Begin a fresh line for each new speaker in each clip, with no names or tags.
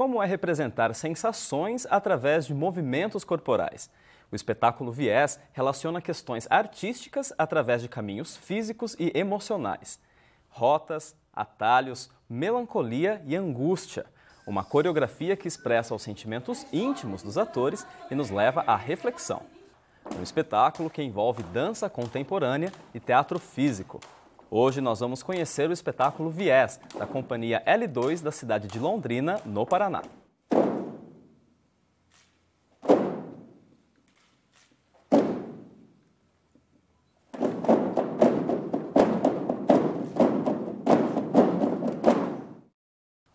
como é representar sensações através de movimentos corporais. O espetáculo Viés relaciona questões artísticas através de caminhos físicos e emocionais. Rotas, atalhos, melancolia e angústia. Uma coreografia que expressa os sentimentos íntimos dos atores e nos leva à reflexão. Um espetáculo que envolve dança contemporânea e teatro físico. Hoje nós vamos conhecer o espetáculo Viés, da companhia L2 da cidade de Londrina, no Paraná.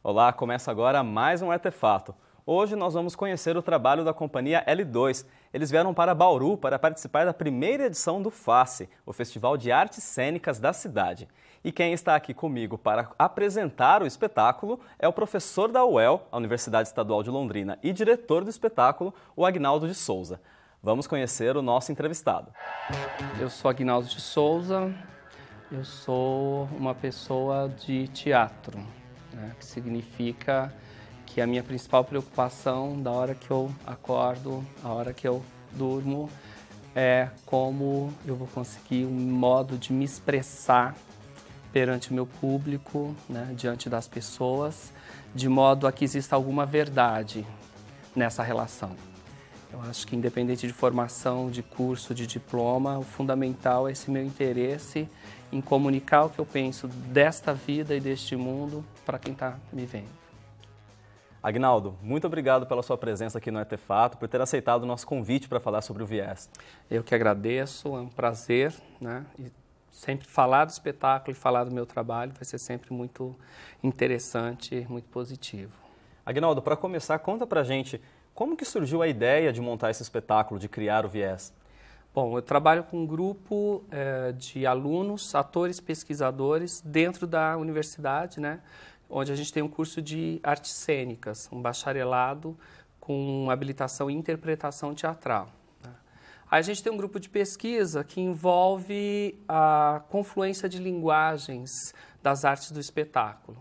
Olá, começa agora mais um Artefato. Hoje nós vamos conhecer o trabalho da companhia L2. Eles vieram para Bauru para participar da primeira edição do FACE, o Festival de Artes Cênicas da cidade. E quem está aqui comigo para apresentar o espetáculo é o professor da UEL, a Universidade Estadual de Londrina, e diretor do espetáculo, o Agnaldo de Souza. Vamos conhecer o nosso entrevistado.
Eu sou Agnaldo de Souza, eu sou uma pessoa de teatro, né, que significa que a minha principal preocupação da hora que eu acordo, a hora que eu durmo, é como eu vou conseguir um modo de me expressar perante o meu público, né, diante das pessoas, de modo a que exista alguma verdade nessa relação. Eu acho que independente de formação, de curso, de diploma, o fundamental é esse meu interesse em comunicar o que eu penso desta vida e deste mundo para quem está me vendo.
Agnaldo, muito obrigado pela sua presença aqui no Artefato, por ter aceitado o nosso convite para falar sobre o Viés.
Eu que agradeço, é um prazer, né? E sempre falar do espetáculo e falar do meu trabalho vai ser sempre muito interessante, muito positivo.
Agnaldo, para começar, conta pra gente como que surgiu a ideia de montar esse espetáculo, de criar o Viés?
Bom, eu trabalho com um grupo de alunos, atores, pesquisadores dentro da universidade, né? Onde a gente tem um curso de artes cênicas, um bacharelado com habilitação em interpretação teatral. Né? Aí a gente tem um grupo de pesquisa que envolve a confluência de linguagens das artes do espetáculo.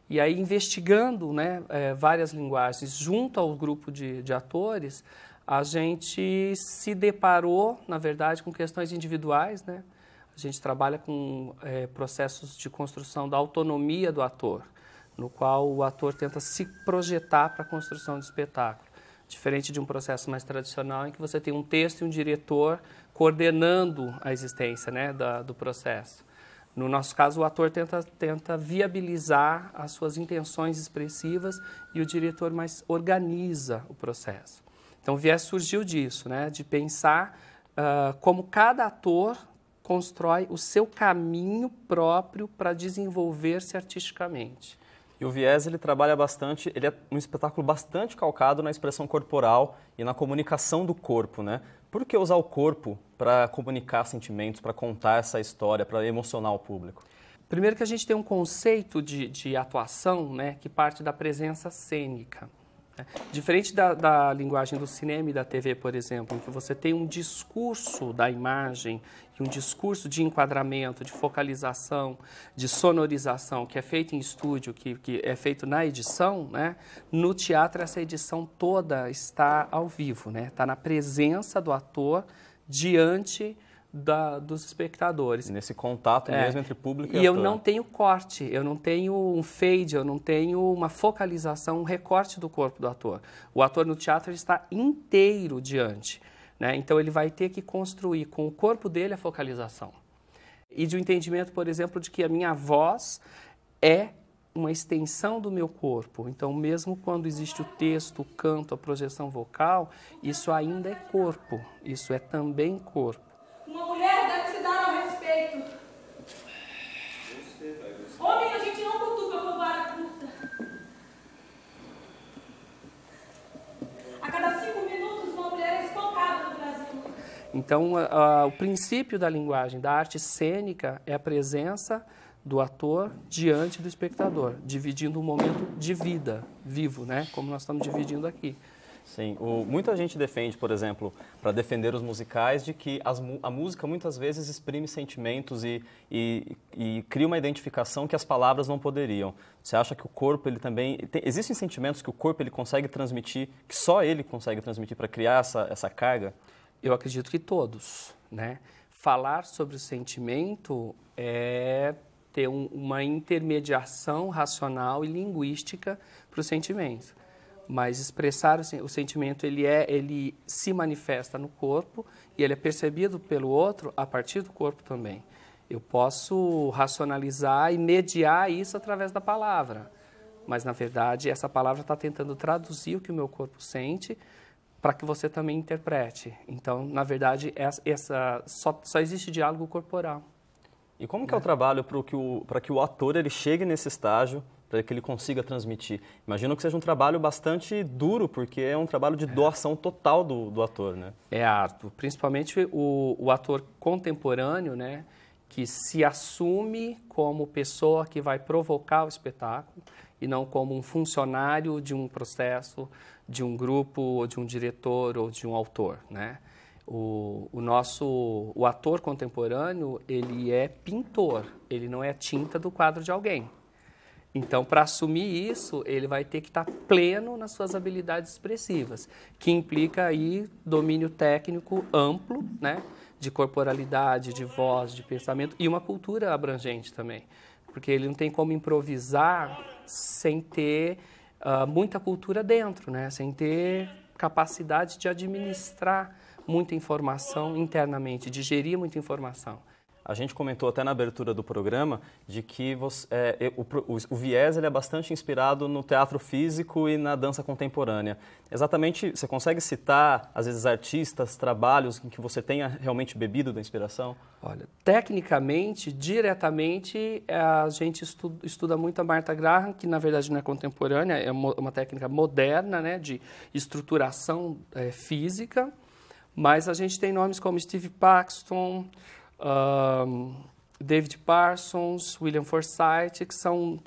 E aí, investigando, né, várias linguagens junto ao grupo de atores, a gente se deparou, na verdade, com questões individuais, né? A gente trabalha com processos de construção da autonomia do ator, no qual o ator tenta se projetar para a construção do espetáculo. Diferente de um processo mais tradicional em que você tem um texto e um diretor coordenando a existência, né, do processo. No nosso caso, o ator tenta viabilizar as suas intenções expressivas e o diretor mais organiza o processo. Então, o Viés surgiu disso, né, de pensar como cada ator constrói o seu caminho próprio para desenvolver-se artisticamente.
E o Viés, ele trabalha bastante, ele é um espetáculo bastante calcado na expressão corporal e na comunicação do corpo, né? Por que usar o corpo para comunicar sentimentos, para contar essa história, para emocionar o público?
Primeiro que a gente tem um conceito de atuação, né, que parte da presença cênica. Né? Diferente da linguagem do cinema e da TV, por exemplo, em que você tem um discurso da imagem e um discurso de enquadramento, de focalização, de sonorização, que é feito em estúdio, que é feito na edição, né? No teatro essa edição toda está ao vivo, né? Está na presença do ator diante dos espectadores.
Nesse contato mesmo entre público e ator.
E eu não tenho corte, eu não tenho um fade, eu não tenho uma focalização, um recorte do corpo do ator. O ator no teatro ele está inteiro diante, né? Então ele vai ter que construir com o corpo dele a focalização. E de um entendimento, por exemplo, de que a minha voz é uma extensão do meu corpo. Então, mesmo quando existe o texto, o canto, a projeção vocal, isso ainda é corpo, isso é também corpo.
Uma mulher deve se dar ao respeito. Homem, a gente não cutuca com vara curta. A cada 5 minutos, uma mulher é espancada no Brasil.
Então, o princípio da linguagem, da arte cênica, é a presença do ator diante do espectador, dividindo um momento de vida, vivo, né? Como nós estamos dividindo aqui.
Sim, muita gente defende, por exemplo, para defender os musicais, de que a música muitas vezes exprime sentimentos e cria uma identificação que as palavras não poderiam. Você acha que o corpo, ele também... existem sentimentos que o corpo ele consegue transmitir, que só ele consegue transmitir para criar essa carga?
Eu acredito que todos, né? Falar sobre o sentimento é ter uma intermediação racional e linguística para o sentimento. Mas expressar o sentimento, ele se manifesta no corpo e ele é percebido pelo outro a partir do corpo também. Eu posso racionalizar e mediar isso através da palavra, mas, na verdade, essa palavra está tentando traduzir o que o meu corpo sente para que você também interprete. Então, na verdade, só existe diálogo corporal.
E como que é o trabalho para que o ator ele chegue nesse estágio, para que ele consiga transmitir? Imagino que seja um trabalho bastante duro, porque é um trabalho de doação total do ator, né?
É árduo, principalmente o ator contemporâneo, né, que se assume como pessoa que vai provocar o espetáculo e não como um funcionário de um processo, de um grupo, ou de um diretor ou de um autor, né? O ator contemporâneo, ele é pintor, ele não é tinta do quadro de alguém. Então, para assumir isso, ele vai ter que estar pleno nas suas habilidades expressivas, que implica aí domínio técnico amplo, né, de corporalidade, de voz, de pensamento e uma cultura abrangente também, porque ele não tem como improvisar sem ter muita cultura dentro, né, sem ter capacidade de administrar muita informação internamente, digerir muita informação.
A gente comentou até na abertura do programa de que o viés ele é bastante inspirado no teatro físico e na dança contemporânea. Exatamente, você consegue citar, às vezes, artistas, trabalhos em que você tenha realmente bebido da inspiração?
Olha, tecnicamente, diretamente, a gente estuda muito a Martha Graham, que na verdade não é contemporânea, é uma técnica moderna, né, de estruturação física, mas a gente tem nomes como Steve Paxton, David Parsons, William Forsythe, que são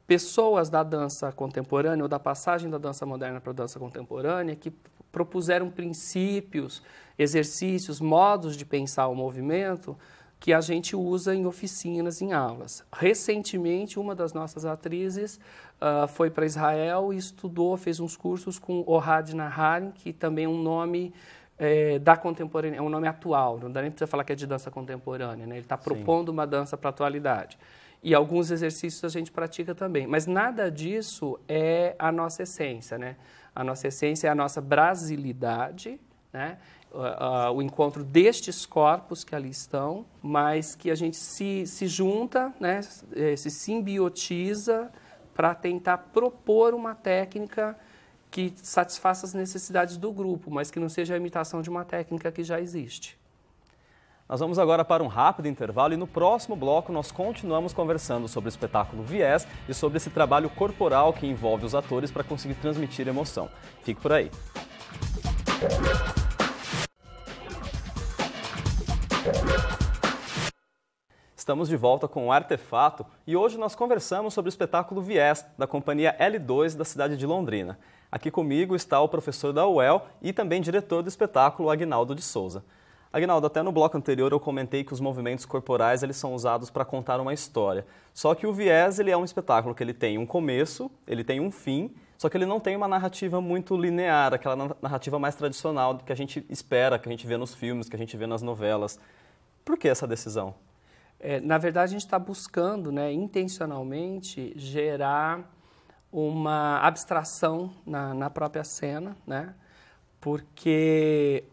pessoas da dança contemporânea ou da passagem da dança moderna para a dança contemporânea que propuseram princípios, exercícios, modos de pensar o movimento que a gente usa em oficinas, em aulas. Recentemente, uma das nossas atrizes foi para Israel e estudou, fez uns cursos com Ohad Naharin, que também é um nome da contemporânea, é um nome atual, não dá nem para você falar que é de dança contemporânea, né? Ele está propondo uma dança para a atualidade. E alguns exercícios a gente pratica também, mas nada disso é a nossa essência, né? A nossa essência é a nossa brasilidade, né? O encontro destes corpos que ali estão, mas que a gente se junta, né? Se simbiotiza para tentar propor uma técnica que satisfaça as necessidades do grupo, mas que não seja a imitação de uma técnica que já existe.
Nós vamos agora para um rápido intervalo e no próximo bloco nós continuamos conversando sobre o espetáculo Viés e sobre esse trabalho corporal que envolve os atores para conseguir transmitir emoção. Fique por aí. Estamos de volta com o Artefato e hoje nós conversamos sobre o espetáculo Viés, da companhia L2 da cidade de Londrina. Aqui comigo está o professor da UEL e também diretor do espetáculo, Aguinaldo de Souza. Aguinaldo, até no bloco anterior eu comentei que os movimentos corporais eles são usados para contar uma história. Só que o Viés ele é um espetáculo que ele tem um começo, ele tem um fim, só que ele não tem uma narrativa muito linear, aquela narrativa mais tradicional que a gente espera, que a gente vê nos filmes, que a gente vê nas novelas. Por que essa decisão?
Na verdade, a gente está buscando, né, intencionalmente, gerar uma abstração na própria cena, né? Porque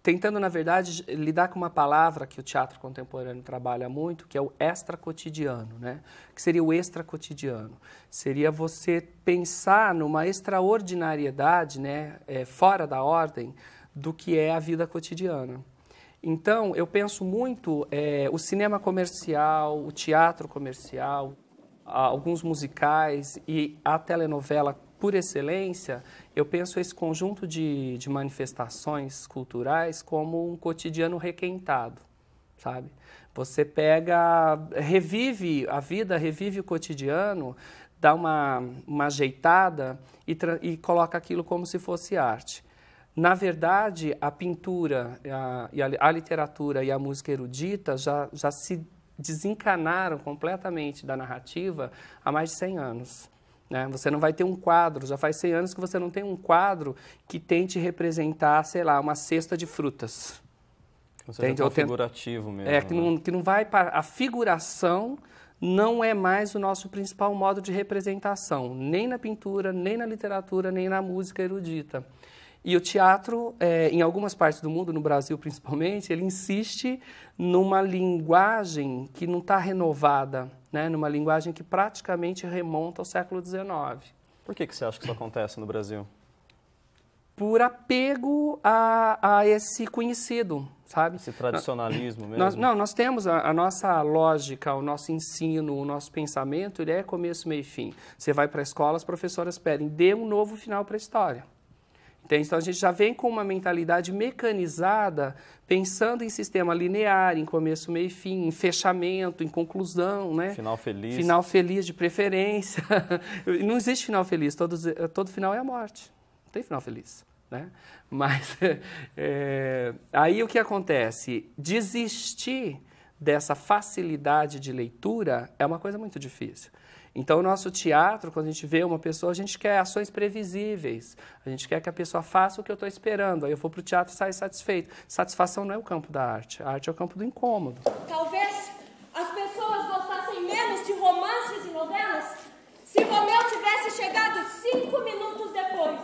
tentando, na verdade, lidar com uma palavra que o teatro contemporâneo trabalha muito, que é o extracotidiano, né? Que seria o extracotidiano. Seria você pensar numa extraordinariedade, né, fora da ordem, do que é a vida cotidiana. Então, eu penso muito o cinema comercial, o teatro comercial, alguns musicais e a telenovela por excelência, eu penso esse conjunto de manifestações culturais como um cotidiano requentado, sabe? Você revive a vida, revive o cotidiano dá uma ajeitada e coloca aquilo como se fosse arte. Na verdade, a pintura, a literatura e a música erudita já se desencanaram completamente da narrativa há mais de 100 anos. Né? Você não vai ter um quadro, já faz 100 anos que você não tem um quadro que tente representar, sei lá, uma cesta de frutas.
Ou seja, figurativo mesmo.
Que não vai para... A figuração não é mais o nosso principal modo de representação, nem na pintura, nem na literatura, nem na música erudita. E o teatro, em algumas partes do mundo, no Brasil principalmente, ele insiste numa linguagem que não está renovada, né? Numa linguagem que praticamente remonta ao século XIX.
Por que você acha que isso acontece no Brasil?
Por apego a esse conhecido, sabe?
Esse tradicionalismo mesmo?
Nós temos a nossa lógica, o nosso ensino, o nosso pensamento, ele é começo, meio e fim. Você vai para a escola, as professoras pedem, dê um novo final para a história. Então, a gente já vem com uma mentalidade mecanizada, pensando em sistema linear, em começo, meio e fim, em fechamento, em conclusão, né?
Final feliz.
Final feliz, de preferência. Não existe final feliz, todo final é a morte. Não tem final feliz, né? Mas, aí o que acontece? Desistir dessa facilidade de leitura é uma coisa muito difícil. Então, o nosso teatro, quando a gente vê uma pessoa, a gente quer ações previsíveis. A gente quer que a pessoa faça o que eu estou esperando. Aí eu vou para o teatro e saio satisfeito. Satisfação não é o campo da arte. A arte é o campo do incômodo.
Talvez as pessoas gostassem menos de romances e novelas se Romeu tivesse chegado 5 minutos depois.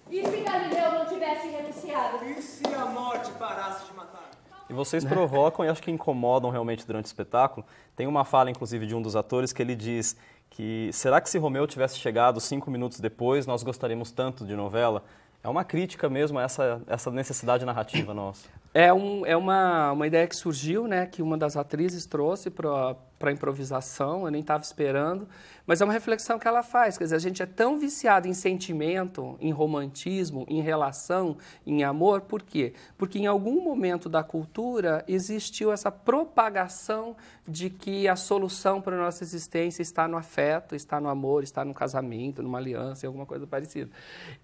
E se Galileu não tivesse renunciado?
E se a morte parasse de matar?
E vocês provocam e acho que incomodam realmente durante o espetáculo. Tem uma fala, inclusive, de um dos atores que ele diz que será que se Romeu tivesse chegado 5 minutos depois, nós gostaríamos tanto de novela? É uma crítica mesmo a essa necessidade narrativa nossa.
É uma ideia que surgiu, né, que uma das atrizes trouxe para a improvisação, eu nem estava esperando, mas é uma reflexão que ela faz. Quer dizer, a gente é tão viciado em sentimento, em romantismo, em relação, em amor, por quê? Porque em algum momento da cultura existiu essa propagação de que a solução para a nossa existência está no afeto, está no amor, está no casamento, numa aliança, em alguma coisa parecida.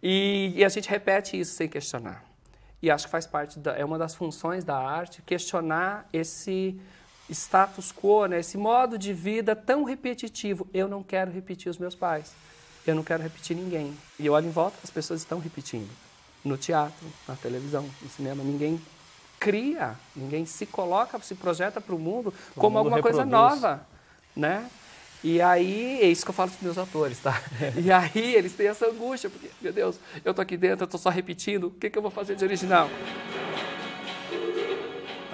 E a gente repete isso sem questionar. E acho que faz parte, é uma das funções da arte, questionar esse status quo, né? Esse modo de vida tão repetitivo. Eu não quero repetir os meus pais, eu não quero repetir ninguém. E eu olho em volta, as pessoas estão repetindo. No teatro, na televisão, no cinema, ninguém cria, ninguém se coloca, se projeta para o mundo como alguma coisa nova, né? E aí, é isso que eu falo para os meus atores, tá? E aí eles têm essa angústia, porque, meu Deus, eu tô aqui dentro, eu tô só repetindo, o que eu vou fazer de original?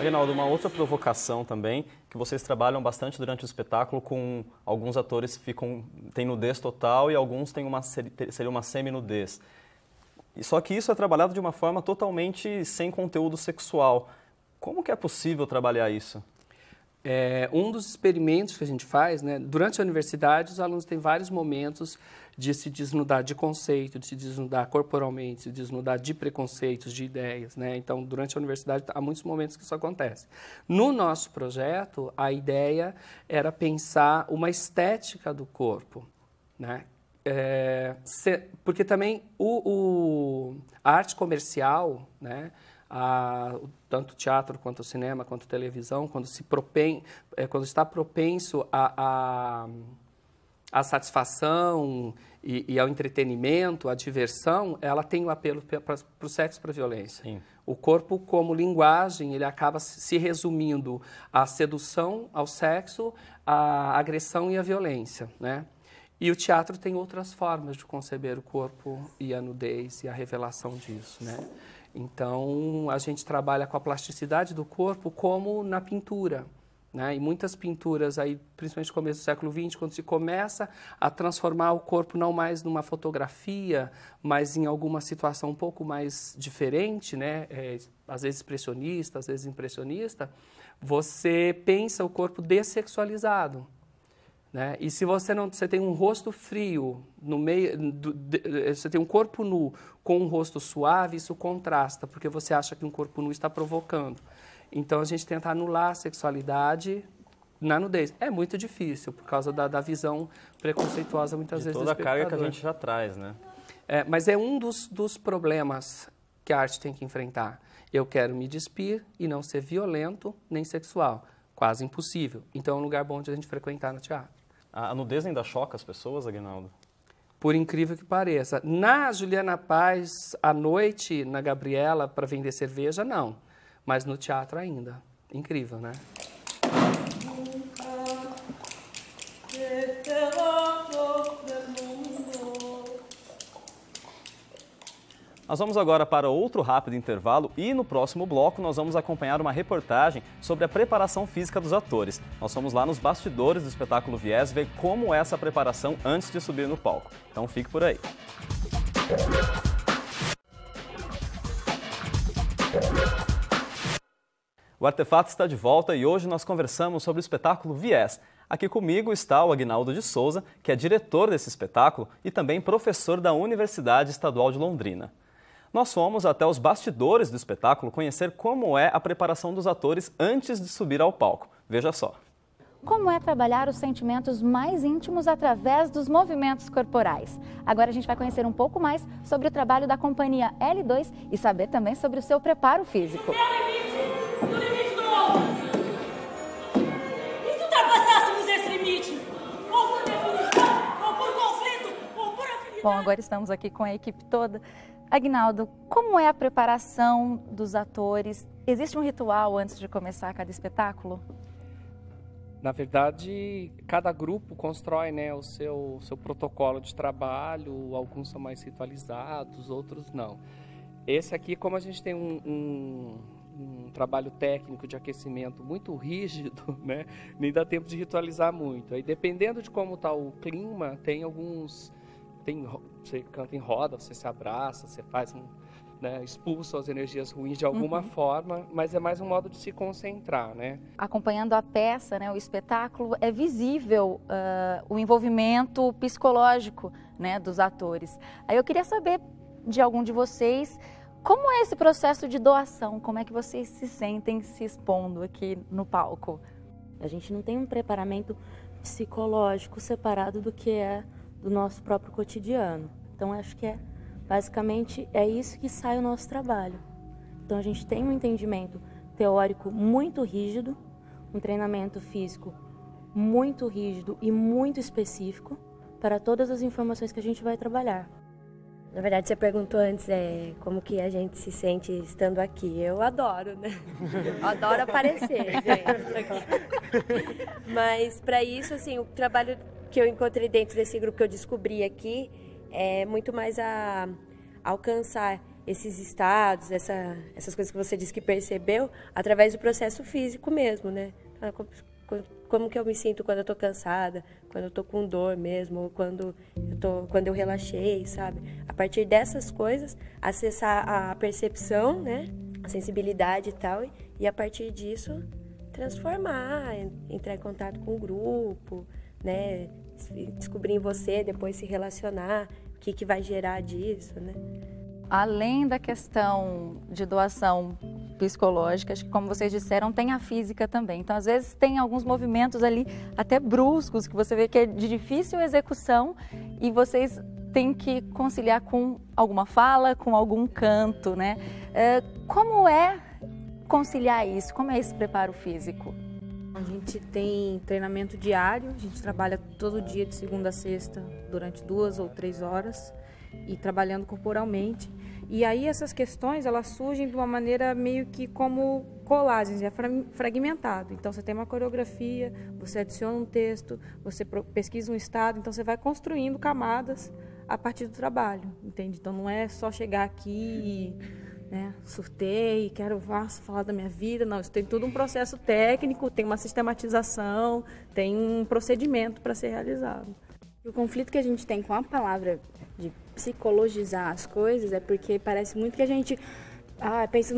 Aguinaldo, uma outra provocação também, que vocês trabalham bastante durante o espetáculo com alguns atores que têm nudez total e alguns seria uma semi-nudez. Só que isso é trabalhado de uma forma totalmente sem conteúdo sexual. Como que é possível trabalhar isso?
Um dos experimentos que a gente faz, né, durante a universidade, os alunos têm vários momentos de se desnudar de conceito, de se desnudar corporalmente, de se desnudar de preconceitos, de ideias, né? Então, durante a universidade, há muitos momentos que isso acontece. No nosso projeto, a ideia era pensar uma estética do corpo, né? Porque também a arte comercial, né? Tanto o teatro, quanto o cinema, quanto a televisão, quando está propenso à satisfação e ao entretenimento, à diversão, ela tem o apelo para o sexo, para a violência.
Sim.
O corpo, como linguagem, ele acaba se resumindo à sedução, ao sexo, à agressão e à violência, né? E o teatro tem outras formas de conceber o corpo e a nudez e a revelação disso, né? Então, a gente trabalha com a plasticidade do corpo como na pintura, né? E muitas pinturas, aí, principalmente no começo do século XX, quando se começa a transformar o corpo não mais numa fotografia, mas em alguma situação um pouco mais diferente, né? Às vezes expressionista, às vezes impressionista, você pensa o corpo dessexualizado. Né? E se você tem um rosto frio, no meio, você tem um corpo nu com um rosto suave, isso contrasta, porque você acha que um corpo nu está provocando. Então, a gente tenta anular a sexualidade na nudez. É muito difícil, por causa da visão preconceituosa, muitas vezes, do
toda a carga que a
espectador.
gente já traz, né?
Mas é um dos problemas que a arte tem que enfrentar. Eu quero me despir e não ser violento nem sexual. Quase impossível. Então, é um lugar bom de a gente frequentar no teatro.
A nudez ainda choca as pessoas, Aguinaldo?
Por incrível que pareça. Na Juliana Paz, à noite, na Gabriela, para vender cerveja, não. Mas no teatro ainda. Incrível, né?
Nós vamos agora para outro rápido intervalo e no próximo bloco nós vamos acompanhar uma reportagem sobre a preparação física dos atores. Nós fomos lá nos bastidores do espetáculo Viés ver como é essa preparação antes de subir no palco. Então fique por aí. O Artefato está de volta e hoje nós conversamos sobre o espetáculo Viés. Aqui comigo está o Aguinaldo de Souza, que é diretor desse espetáculo e também professor da Universidade Estadual de Londrina. Nós fomos até os bastidores do espetáculo conhecer como é a preparação dos atores antes de subir ao palco. Veja só.
Como é trabalhar os sentimentos mais íntimos através dos movimentos corporais? Agora a gente vai conhecer um pouco mais sobre o trabalho da companhia L2 e saber também sobre o seu preparo físico.
No limite do outro. E se ultrapassássemos esse limite? Ou por definição, ou por conflito, ou por afinidade.
Bom, agora estamos aqui com a equipe toda. Aguinaldo, como é a preparação dos atores? Existe um ritual antes de começar cada espetáculo?
Na verdade, cada grupo constrói, né, o seu protocolo de trabalho. Alguns são mais ritualizados, outros não. Esse aqui, como a gente tem um trabalho técnico de aquecimento muito rígido, né, nem dá tempo de ritualizar muito. Aí, dependendo de como está o clima, tem alguns... você canta em roda, você se abraça, você faz expulsa as energias ruins de alguma forma, mas é mais um modo de se concentrar, né?
Acompanhando a peça, né, o espetáculo, é visível o envolvimento psicológico, né, dos atores. Aí eu queria saber de algum de vocês, como é esse processo de doação? Como é que vocês se sentem se expondo aqui no palco?
A gente não tem um preparamento psicológico separado do que é do nosso próprio cotidiano. Então, acho que basicamente é isso que sai o nosso trabalho. Então, a gente tem um entendimento teórico muito rígido, um treinamento físico muito rígido e muito específico para todas as informações que a gente vai trabalhar.
Na verdade, você perguntou antes como que a gente se sente estando aqui. Eu adoro, né? Eu adoro aparecer, gente. Mas, para isso, assim, o trabalho que eu encontrei dentro desse grupo que eu descobri aqui é muito mais a alcançar esses estados, essas coisas que você disse que percebeu, através do processo físico mesmo, né? Como que eu me sinto quando eu tô cansada, quando eu tô com dor mesmo, ou quando eu relaxei, sabe? A partir dessas coisas, acessar a percepção, né? A sensibilidade e tal, e a partir disso, transformar, entrar em contato com o grupo, né? Descobrir em você, depois se relacionar, o que vai gerar disso, né?
Além da questão de doação psicológica, acho que, como vocês disseram, tem a física também. Então, às vezes, tem alguns movimentos ali até bruscos, que você vê que é de difícil execução e vocês têm que conciliar com alguma fala, com algum canto, né? Como é conciliar isso? Como é esse preparo físico?
A gente tem treinamento diário, a gente trabalha todo dia de segunda a sexta durante 2 ou 3 horas e trabalhando corporalmente. E aí essas questões, elas surgem de uma maneira meio que como colagens, é fragmentado. Então você tem uma coreografia, você adiciona um texto, você pesquisa um estado, então você vai construindo camadas a partir do trabalho, entende? Então não é só chegar aqui e surtei, quero falar da minha vida, não, isso tem tudo um processo técnico, tem uma sistematização, tem um procedimento para ser realizado.
O conflito que a gente tem com a palavra de psicologizar as coisas é porque parece muito que a gente pensa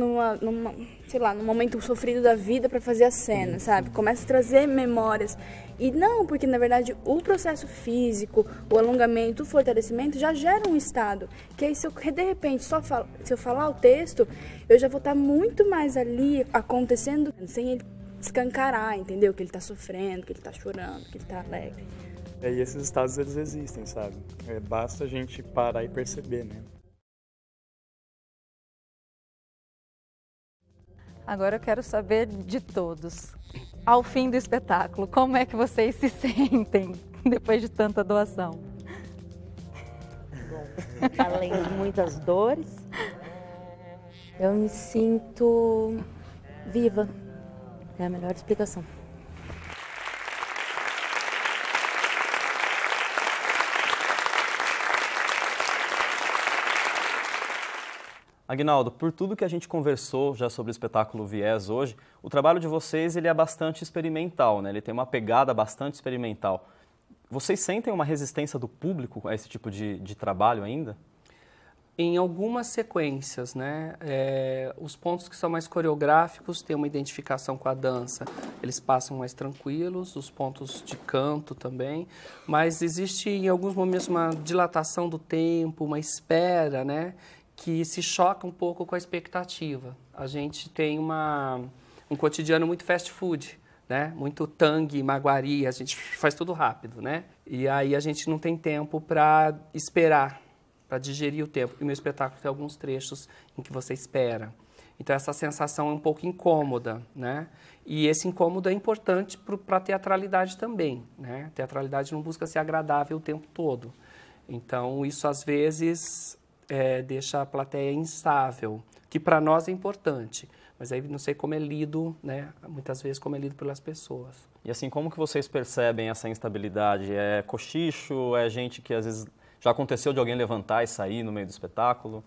sei lá, num momento sofrido da vida para fazer a cena, sabe? Começa a trazer memórias. E não, porque na verdade o processo físico, o alongamento, o fortalecimento já gera um estado. Que aí se eu de repente se eu falar o texto, eu já vou estar muito mais ali acontecendo sem ele escancarar, entendeu? Que ele tá sofrendo, que ele tá chorando, que ele tá alegre.
E esses estados, eles existem, sabe? Basta a gente parar e perceber, né?
Agora eu quero saber de todos. Ao fim do espetáculo, como é que vocês se sentem depois de tanta doação?
Além de muitas dores, eu me sinto viva. É a melhor explicação.
Aguinaldo, por tudo que a gente conversou já sobre o espetáculo Viés hoje, o trabalho de vocês ele é bastante experimental, né? Ele tem uma pegada bastante experimental. Vocês sentem uma resistência do público a esse tipo de trabalho ainda?
Em algumas sequências, né? Os pontos que são mais coreográficos têm uma identificação com a dança, eles passam mais tranquilos, os pontos de canto também, mas existe em alguns momentos uma dilatação do tempo, uma espera, né? Que se choca um pouco com a expectativa. A gente tem um cotidiano muito fast food, né? Muito tangue, maguari, a gente faz tudo rápido, né? E aí a gente não tem tempo para esperar, para digerir o tempo. E o meu espetáculo tem alguns trechos em que você espera. Então essa sensação é um pouco incômoda, né? E esse incômodo é importante para a teatralidade também, né? A teatralidade não busca ser agradável o tempo todo. Então isso às vezes deixa a plateia instável, que para nós é importante, mas aí não sei como é lido, né? Muitas vezes como é lido pelas pessoas.
E assim, como que vocês percebem essa instabilidade? É cochicho? É gente que às vezes já aconteceu de alguém levantar e sair no meio do espetáculo?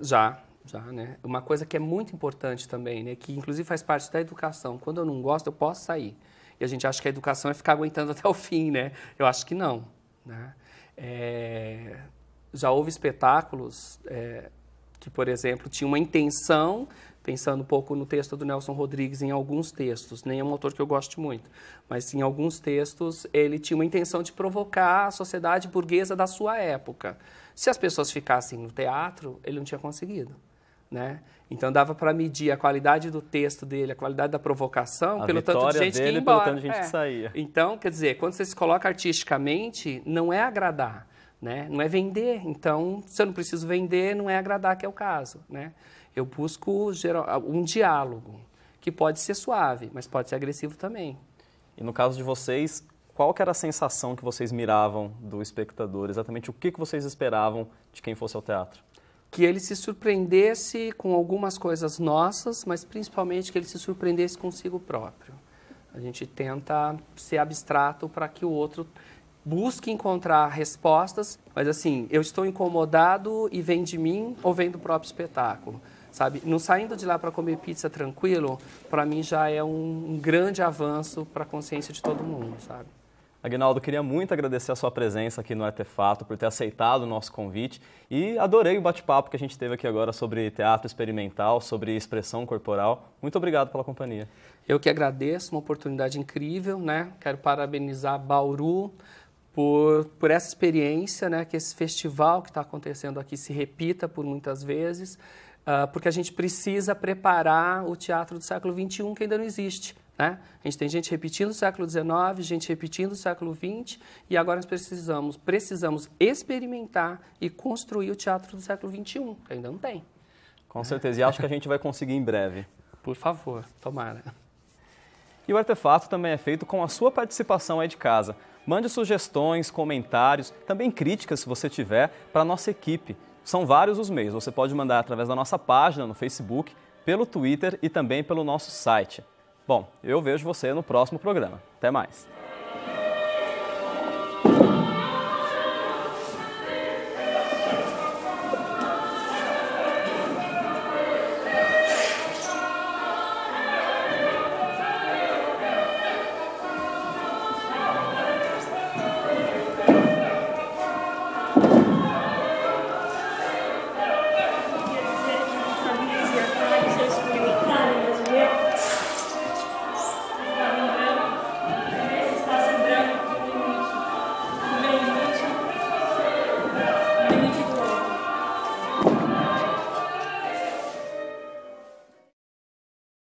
Já, né? Uma coisa que é muito importante também, né? Que inclusive faz parte da educação. Quando eu não gosto, eu posso sair. E a gente acha que a educação é ficar aguentando até o fim, né? Eu acho que não, né? Já houve espetáculos que, por exemplo, tinham uma intenção, pensando um pouco no texto do Nelson Rodrigues, em alguns textos, nem é um autor que eu gosto muito, mas em alguns textos ele tinha uma intenção de provocar a sociedade burguesa da sua época. Se as pessoas ficassem no teatro, ele não tinha conseguido, né? Então dava para medir a qualidade do texto dele, a qualidade da provocação, pelo tanto de gente que ia embora.
Pelo tanto de gente que saía.
Então, quer dizer, quando você se coloca artisticamente, não é agradar, né? Não é vender. Então, se eu não preciso vender, não é agradar, que é o caso, né? Eu busco um diálogo, que pode ser suave, mas pode ser agressivo também.
E no caso de vocês, qual que era a sensação que vocês miravam do espectador? Exatamente o que vocês esperavam de quem fosse ao teatro?
Que ele se surpreendesse com algumas coisas nossas, mas principalmente que ele se surpreendesse consigo próprio. A gente tenta ser abstrato para que o outro busque encontrar respostas, mas assim, eu estou incomodado e vem de mim ou vem do próprio espetáculo, sabe? Não saindo de lá para comer pizza tranquilo, para mim já é um grande avanço para a consciência de todo mundo, sabe?
Aguinaldo, queria muito agradecer a sua presença aqui no Artefato, por ter aceitado o nosso convite e adorei o bate-papo que a gente teve aqui agora sobre teatro experimental, sobre expressão corporal. Muito obrigado pela companhia.
Eu que agradeço, uma oportunidade incrível, né? Quero parabenizar Bauru por essa experiência, né? Que esse festival que está acontecendo aqui se repita por muitas vezes, porque a gente precisa preparar o teatro do século XXI, que ainda não existe. Né? A gente tem gente repetindo o século XIX, gente repetindo o século XX, e agora nós precisamos experimentar e construir o teatro do século XXI, que ainda não tem.
Com certeza, e acho que a gente vai conseguir em breve.
Por favor, tomara.
E o Artefato também é feito com a sua participação aí de casa. Mande sugestões, comentários, também críticas, se você tiver, para a nossa equipe. São vários os meios, você pode mandar através da nossa página no Facebook, pelo Twitter e também pelo nosso site. Bom, eu vejo você no próximo programa. Até mais!